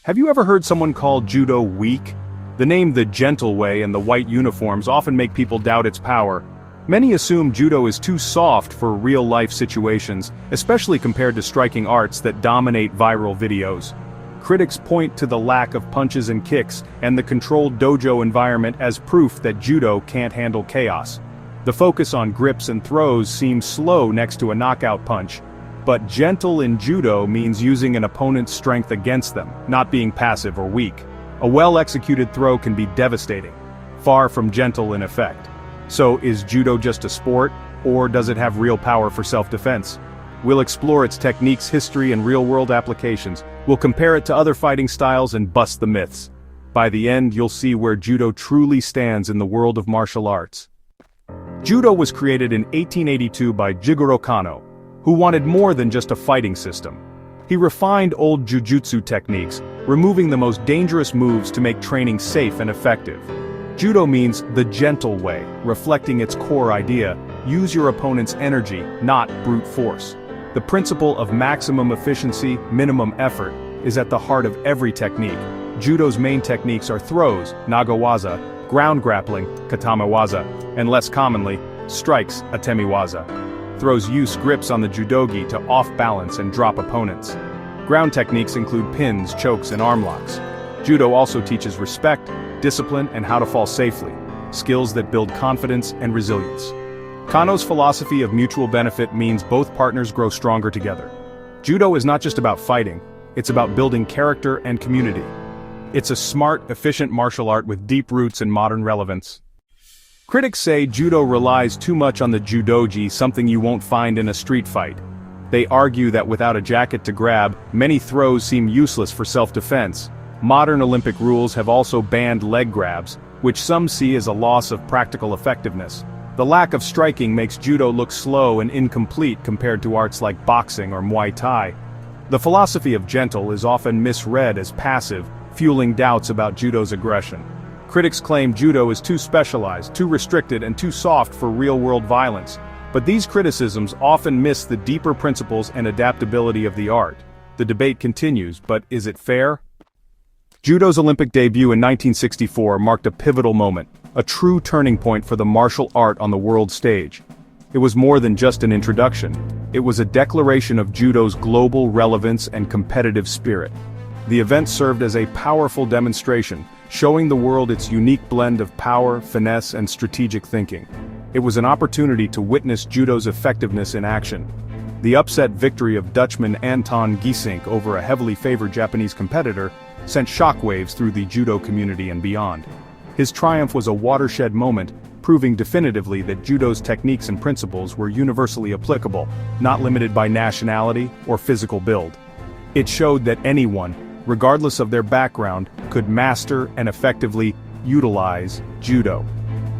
Have you ever heard someone call Judo weak? The name the gentle way and the white uniforms often make people doubt its power. Many assume Judo is too soft for real-life situations, especially compared to striking arts that dominate viral videos. Critics point to the lack of punches and kicks and the controlled dojo environment as proof that Judo can't handle chaos. The focus on grips and throws seems slow next to a knockout punch. But gentle in Judo means using an opponent's strength against them, not being passive or weak. A well-executed throw can be devastating, far from gentle in effect. So is Judo just a sport, or does it have real power for self-defense? We'll explore its techniques, history, and real-world applications. We'll compare it to other fighting styles and bust the myths. By the end, you'll see where Judo truly stands in the world of martial arts. Judo was created in 1882 by Jigoro Kano, who wanted more than just a fighting system. He refined old jujutsu techniques, removing the most dangerous moves to make training safe and effective. Judo means the gentle way, reflecting its core idea: use your opponent's energy, not brute force. The principle of maximum efficiency, minimum effort, is at the heart of every technique. Judo's main techniques are throws, nagawaza, ground grappling, katamawaza, and less commonly, strikes, atemiwaza. Throws use grips on the judogi to off-balance and drop opponents. Ground techniques include pins, chokes, and arm locks. Judo also teaches respect, discipline, and how to fall safely, skills that build confidence and resilience. Kano's philosophy of mutual benefit means both partners grow stronger together. Judo is not just about fighting, it's about building character and community. It's a smart, efficient martial art with deep roots and modern relevance. Critics say Judo relies too much on the judogi, something you won't find in a street fight. They argue that without a jacket to grab, many throws seem useless for self-defense. Modern Olympic rules have also banned leg grabs, which some see as a loss of practical effectiveness. The lack of striking makes Judo look slow and incomplete compared to arts like boxing or Muay Thai. The philosophy of gentle is often misread as passive, fueling doubts about Judo's aggression. Critics claim Judo is too specialized, too restricted, and too soft for real-world violence. But these criticisms often miss the deeper principles and adaptability of the art. The debate continues, but is it fair? Judo's Olympic debut in 1964 marked a pivotal moment, a true turning point for the martial art on the world stage. It was more than just an introduction. It was a declaration of Judo's global relevance and competitive spirit. The event served as a powerful demonstration, showing the world its unique blend of power, finesse, and strategic thinking. It was an opportunity to witness Judo's effectiveness in action. The upset victory of Dutchman Anton Geesink over a heavily favored Japanese competitor sent shockwaves through the Judo community and beyond. His triumph was a watershed moment, proving definitively that Judo's techniques and principles were universally applicable, not limited by nationality or physical build. It showed that anyone, regardless of their background, could master and effectively utilize Judo.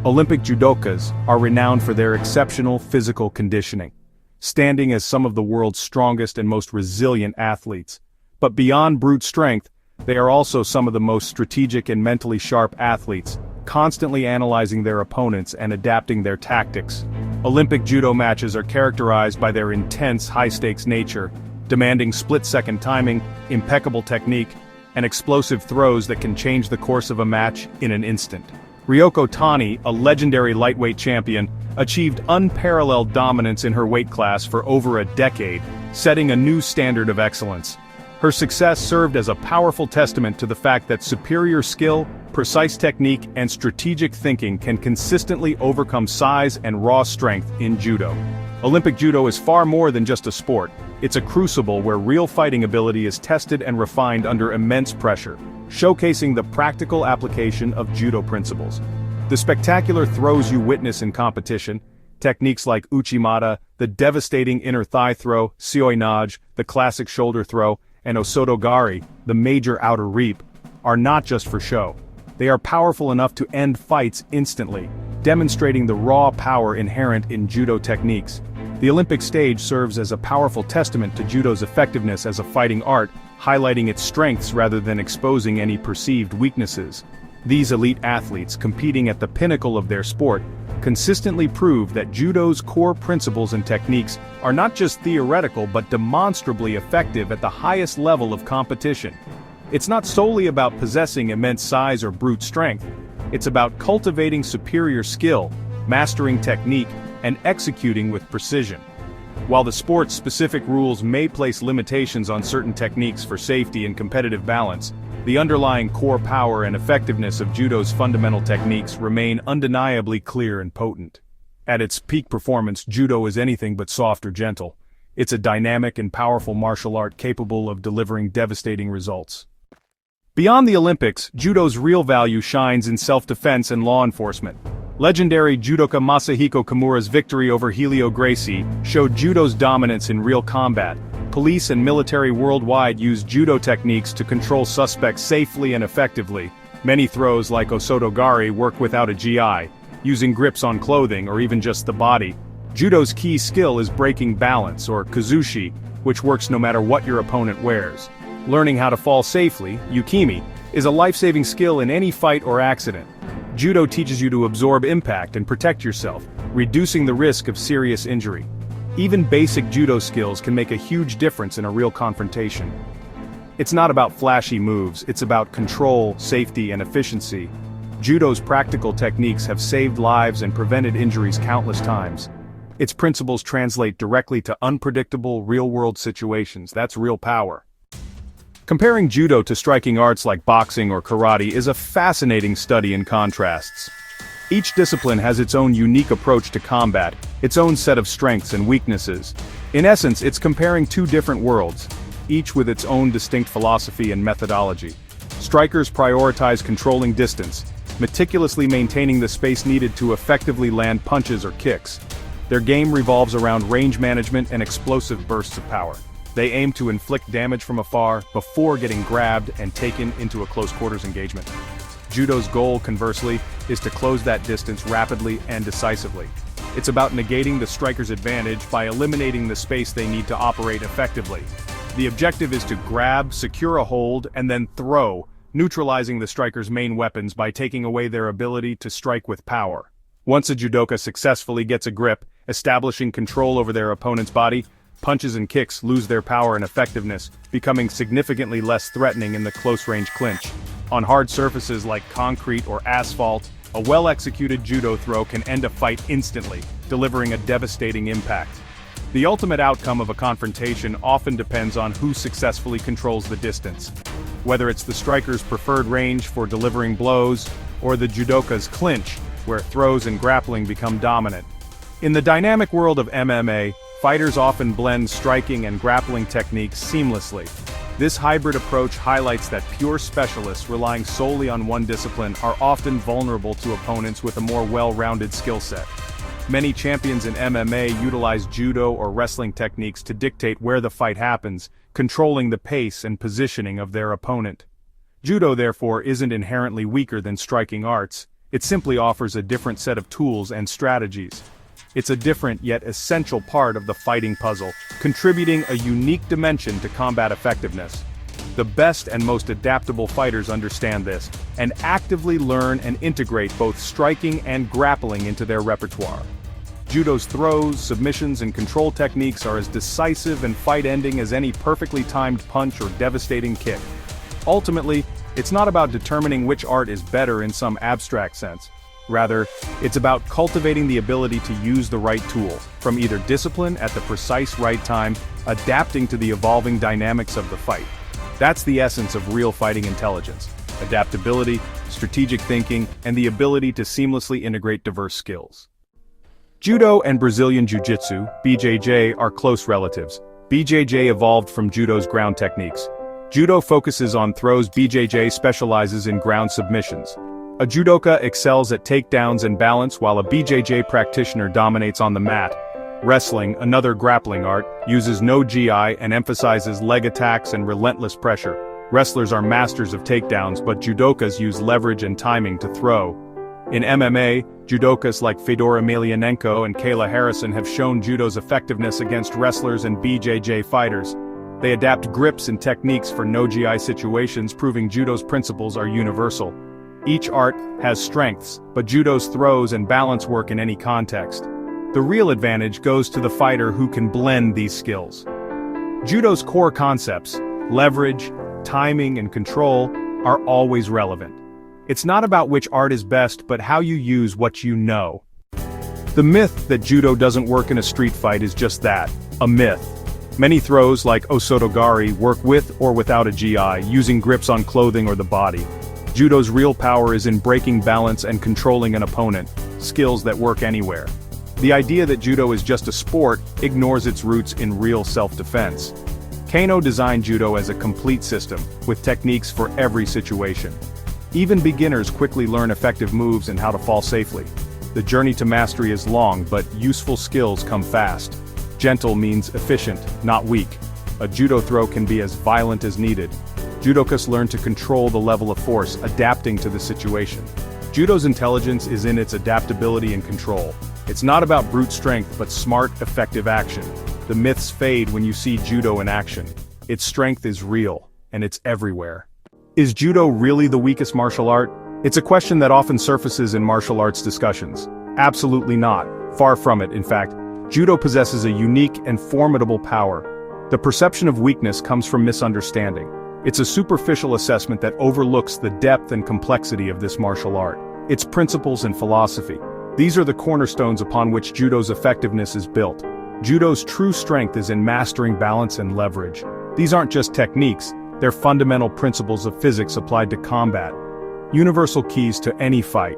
Olympic judokas are renowned for their exceptional physical conditioning, standing as some of the world's strongest and most resilient athletes. But beyond brute strength, they are also some of the most strategic and mentally sharp athletes, constantly analyzing their opponents and adapting their tactics. Olympic judo matches are characterized by their intense, high-stakes nature, demanding split-second timing, impeccable technique, and explosive throws that can change the course of a match in an instant. Ryoko Tani, a legendary lightweight champion, achieved unparalleled dominance in her weight class for over a decade, setting a new standard of excellence. Her success served as a powerful testament to the fact that superior skill, precise technique, and strategic thinking can consistently overcome size and raw strength in Judo. Olympic Judo is far more than just a sport. It's a crucible where real fighting ability is tested and refined under immense pressure, showcasing the practical application of Judo principles. The spectacular throws you witness in competition, techniques like Uchimata, the devastating inner thigh throw, Seoi-nage, the classic shoulder throw, and Osotogari, the major outer reap, are not just for show. They are powerful enough to end fights instantly, demonstrating the raw power inherent in Judo techniques. The Olympic stage serves as a powerful testament to Judo's effectiveness as a fighting art, highlighting its strengths rather than exposing any perceived weaknesses. These elite athletes, competing at the pinnacle of their sport, consistently prove that Judo's core principles and techniques are not just theoretical but demonstrably effective at the highest level of competition. It's not solely about possessing immense size or brute strength. It's about cultivating superior skill, mastering technique, and executing with precision. While the sport's specific rules may place limitations on certain techniques for safety and competitive balance, the underlying core power and effectiveness of Judo's fundamental techniques remain undeniably clear and potent. At its peak performance, Judo is anything but soft or gentle. It's a dynamic and powerful martial art capable of delivering devastating results. Beyond the Olympics, Judo's real value shines in self-defense and law enforcement. Legendary judoka Masahiko Kimura's victory over Helio Gracie showed Judo's dominance in real combat. Police and military worldwide use Judo techniques to control suspects safely and effectively. Many throws like Osotogari work without a GI, using grips on clothing or even just the body. Judo's key skill is breaking balance, or kazushi, which works no matter what your opponent wears. Learning how to fall safely, yukimi, is a life-saving skill in any fight or accident. Judo teaches you to absorb impact and protect yourself, reducing the risk of serious injury. Even basic Judo skills can make a huge difference in a real confrontation. It's not about flashy moves, it's about control, safety, and efficiency. Judo's practical techniques have saved lives and prevented injuries countless times. Its principles translate directly to unpredictable, real-world situations. That's real power. Comparing Judo to striking arts like boxing or karate is a fascinating study in contrasts. Each discipline has its own unique approach to combat, its own set of strengths and weaknesses. In essence, it's comparing two different worlds, each with its own distinct philosophy and methodology. Strikers prioritize controlling distance, meticulously maintaining the space needed to effectively land punches or kicks. Their game revolves around range management and explosive bursts of power. They aim to inflict damage from afar before getting grabbed and taken into a close-quarters engagement. Judo's goal, conversely, is to close that distance rapidly and decisively. It's about negating the striker's advantage by eliminating the space they need to operate effectively. The objective is to grab, secure a hold, and then throw, neutralizing the striker's main weapons by taking away their ability to strike with power. Once a judoka successfully gets a grip, establishing control over their opponent's body, punches and kicks lose their power and effectiveness, becoming significantly less threatening in the close-range clinch. On hard surfaces like concrete or asphalt, a well-executed judo throw can end a fight instantly, delivering a devastating impact. The ultimate outcome of a confrontation often depends on who successfully controls the distance. Whether it's the striker's preferred range for delivering blows, or the judoka's clinch, where throws and grappling become dominant. In the dynamic world of MMA, fighters often blend striking and grappling techniques seamlessly. This hybrid approach highlights that pure specialists relying solely on one discipline are often vulnerable to opponents with a more well-rounded skill set. Many champions in MMA utilize judo or wrestling techniques to dictate where the fight happens, controlling the pace and positioning of their opponent. Judo, therefore, isn't inherently weaker than striking arts. It simply offers a different set of tools and strategies. It's a different yet essential part of the fighting puzzle, contributing a unique dimension to combat effectiveness. The best and most adaptable fighters understand this, and actively learn and integrate both striking and grappling into their repertoire. Judo's throws, submissions, and control techniques are as decisive and fight-ending as any perfectly timed punch or devastating kick. Ultimately, it's not about determining which art is better in some abstract sense. Rather, it's about cultivating the ability to use the right tool, from either discipline at the precise right time, adapting to the evolving dynamics of the fight. That's the essence of real fighting intelligence: adaptability, strategic thinking, and the ability to seamlessly integrate diverse skills. Judo and Brazilian Jiu-Jitsu, BJJ, are close relatives. BJJ evolved from Judo's ground techniques. Judo focuses on throws, BJJ specializes in ground submissions. A judoka excels at takedowns and balance while a BJJ practitioner dominates on the mat. Wrestling, another grappling art, uses no GI and emphasizes leg attacks and relentless pressure. Wrestlers are masters of takedowns, but judokas use leverage and timing to throw. In MMA, judokas like Fedor Emelianenko and Kayla Harrison have shown judo's effectiveness against wrestlers and BJJ fighters. They adapt grips and techniques for no GI situations, proving judo's principles are universal. Each art has strengths, but judo's throws and balance work in any context. The real advantage goes to the fighter who can blend these skills. Judo's core concepts: leverage, timing, and control are always relevant. It's not about which art is best, but how you use what you know. The myth that judo doesn't work in a street fight is just that, a myth. Many throws, like osotogari, work with or without a GI, using grips on clothing or the body. Judo's real power is in breaking balance and controlling an opponent, skills that work anywhere. The idea that judo is just a sport ignores its roots in real self-defense. Kano designed judo as a complete system, with techniques for every situation. Even beginners quickly learn effective moves and how to fall safely. The journey to mastery is long, but useful skills come fast. Gentle means efficient, not weak. A judo throw can be as violent as needed. Judokas learn to control the level of force, adapting to the situation. Judo's intelligence is in its adaptability and control. It's not about brute strength, but smart, effective action. The myths fade when you see judo in action. Its strength is real, and it's everywhere. Is judo really the weakest martial art? It's a question that often surfaces in martial arts discussions. Absolutely not. Far from it, in fact. Judo possesses a unique and formidable power. The perception of weakness comes from misunderstanding. It's a superficial assessment that overlooks the depth and complexity of this martial art, its principles and philosophy. These are the cornerstones upon which judo's effectiveness is built. Judo's true strength is in mastering balance and leverage. These aren't just techniques, they're fundamental principles of physics applied to combat. Universal keys to any fight.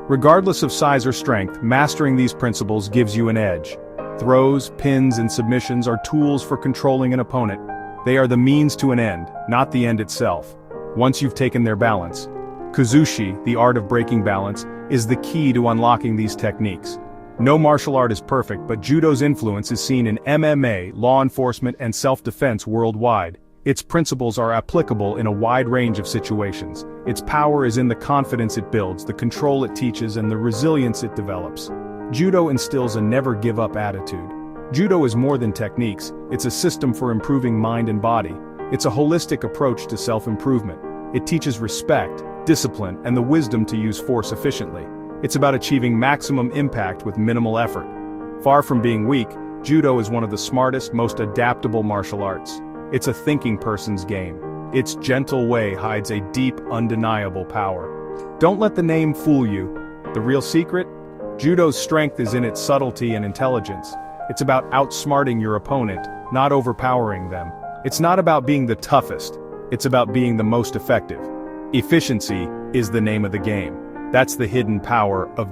Regardless of size or strength, mastering these principles gives you an edge. Throws, pins, and submissions are tools for controlling an opponent. They are the means to an end, not the end itself. Once you've taken their balance. Kuzushi, the art of breaking balance, is the key to unlocking these techniques. No martial art is perfect, but judo's influence is seen in MMA, law enforcement, and self-defense worldwide. Its principles are applicable in a wide range of situations. Its power is in the confidence it builds, the control it teaches, and the resilience it develops. Judo instills a never-give-up attitude. Judo is more than techniques, it's a system for improving mind and body. It's a holistic approach to self-improvement. It teaches respect, discipline, and the wisdom to use force efficiently. It's about achieving maximum impact with minimal effort. Far from being weak, judo is one of the smartest, most adaptable martial arts. It's a thinking person's game. Its gentle way hides a deep, undeniable power. Don't let the name fool you. The real secret? Judo's strength is in its subtlety and intelligence. It's about outsmarting your opponent, not overpowering them. It's not about being the toughest. It's about being the most effective. Efficiency is the name of the game. That's the hidden power of